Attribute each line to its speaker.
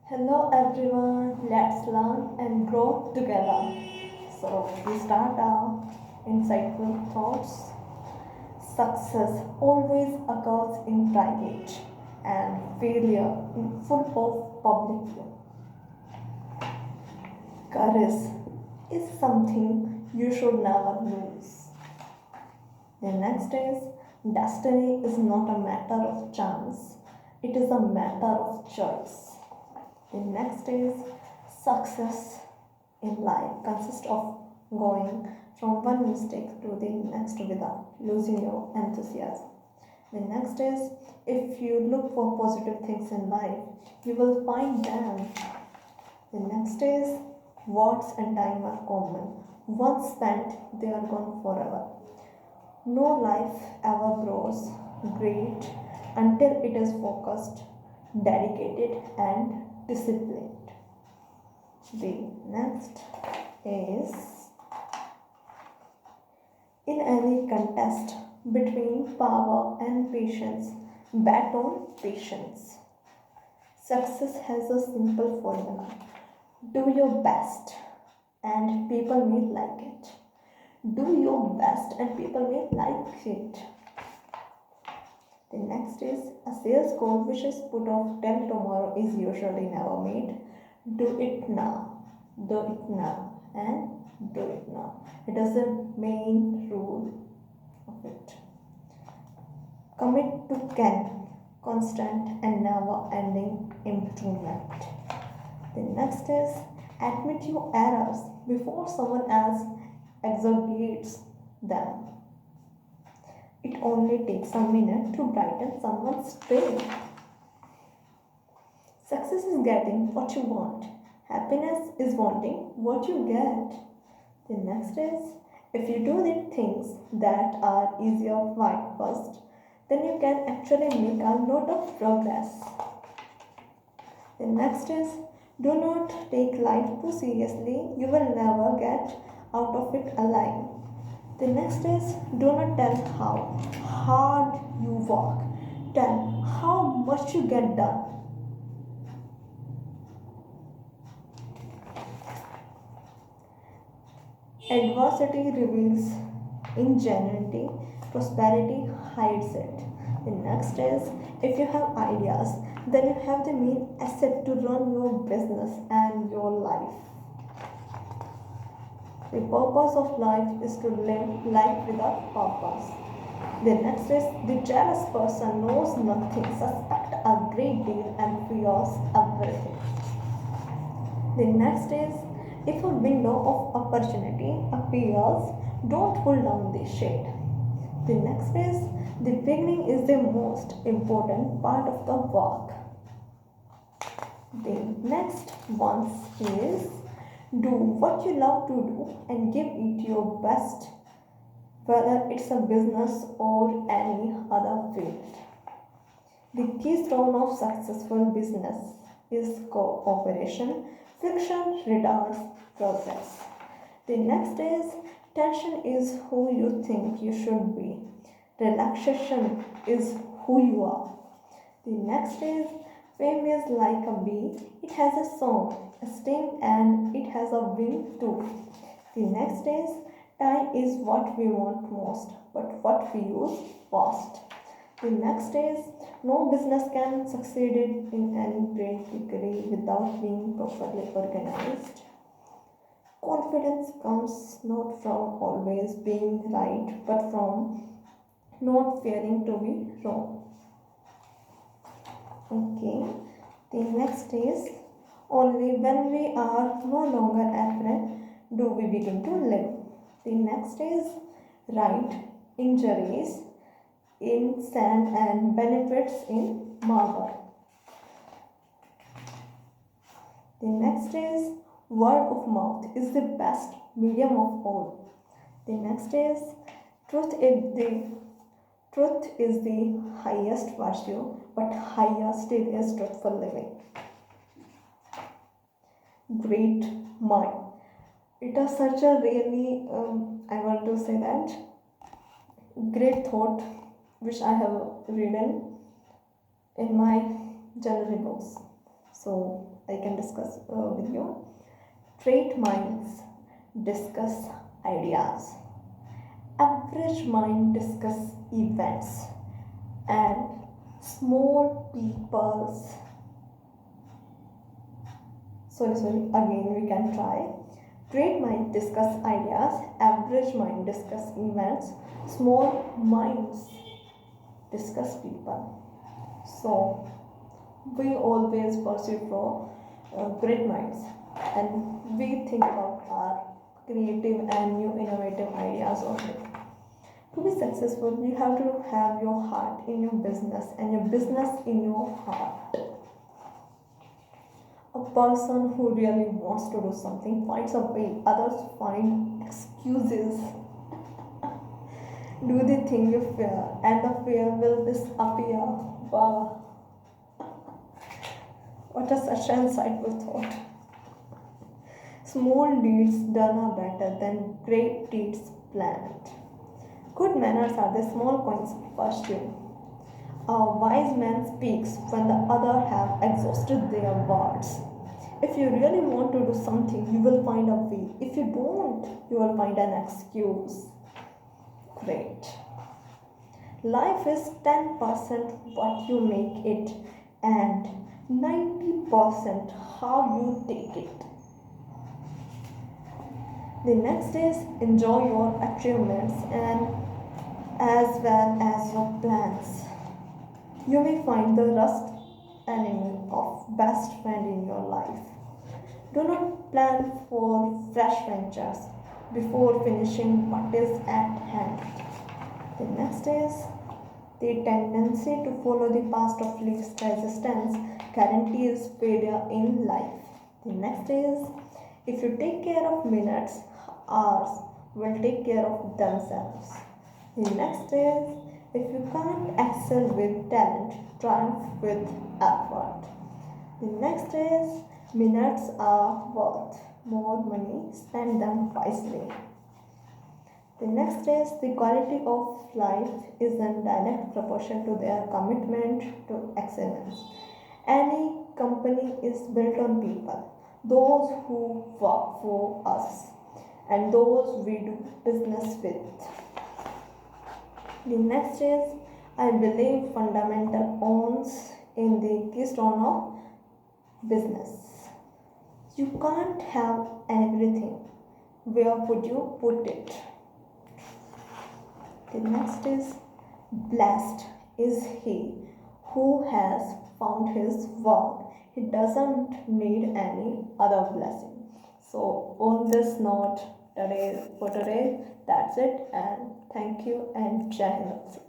Speaker 1: Hello everyone, let's learn and grow together. So we start our insightful thoughts. Success always occurs in private and failure in full of public view. Courage is something you should never lose. The next is destiny is not a matter of chance, it is a matter of choice. The next is success in life consists of going from one mistake to the next without losing your enthusiasm. The next is if you look for positive things in life, you will find them. The next is words and time are common. Once spent, they are gone forever. No life ever grows great until it is focused, dedicated, and disciplined. The next is in any contest between power and patience, bet on patience. Success has a simple formula: do your best, and people may like it. Do your best, and people may like it. The next is a sales goal which is put off till tomorrow is usually never made. Do it now, do it now, and do it now. It is the main rule of it. Commit to can, constant and never ending improvement. The next is admit your errors before someone else exaggerates them. It only takes a minute to brighten someone's day. Success is getting what you want. Happiness is wanting what you get. The next is if you do the things that are easier first, then you can actually make a lot of progress. The next is do not take life too seriously. You will never get out of it alive. The next is do not tell how hard you work. Tell how much you get done. Adversity reveals ingenuity, prosperity hides it. The next is if you have ideas, then you have the main asset to run your business and your life. The purpose of life is to live life without purpose. The next is the jealous person knows nothing, suspects a great deal, and fears everything. The next is if a window of opportunity appears, don't pull down the shade. The next is the beginning is the most important part of the work. The next one is do what you love to do and give it your best, whether it's a business or any other field. The keystone of successful business is cooperation. Friction retards progress. The next is tension is who you think you should be. Relaxation is who you are. The next is fame is like a bee. It has a song, a sting, and it has a wing too. The next is time is what we want most, but what we use fast. The next is no business can succeed in any great degree without being properly organized. Confidence comes not from always being right, but from not fearing to be wrong. Okay, the next is only when we are no longer afraid do we begin to live. The next is right injuries in sand and benefits in marble. The next is word of mouth is the best medium of all. The next is truth is the truth is the highest virtue, but higher still is truthful living. Great mind. It is such a really I want to say that great thought which I have written in my journaling books. So I can discuss with you. Great minds discuss ideas. Average mind discuss events. And small people's sorry again we can try. Great mind discuss ideas, average mind discuss events, small minds discuss people. So we always pursue for great minds, and we think about our creative and new innovative ideas only. To be successful, you have to have your heart in your business and your business in your heart. A person who really wants to do something finds a way, others find excuses. Do the thing you fear, and the fear will disappear. Wow, what a such an insightful thought. Small deeds done are better than great deeds planned. Good manners are the small coins first due. A wise man speaks when the other have exhausted their words. If you really want to do something, you will find a way. If you don't, you will find an excuse. Great. Life is 10% what you make it and 90% how you take it. The next is enjoy your achievements and as well as your plans. You may find the rust enemy of best friend in your life. Do not plan for fresh ventures before finishing what is at hand. The next is the tendency to follow the path of least resistance guarantees failure in life. The next is if you take care of minutes, hours will take care of themselves. The next is if you can't excel with talent, triumph with effort. The next is minutes are worth more money, spend them wisely. The next is the quality of life is in direct proportion to their commitment to excellence. Any company is built on people, those who work for us and those we do business with. The next is I believe fundamental owns in the keystone of business. You can't have everything. Where would you put it? The next is blessed is he who has found his work. He doesn't need any other blessing. So on this note, today that's it, and thank you and Jai Hind.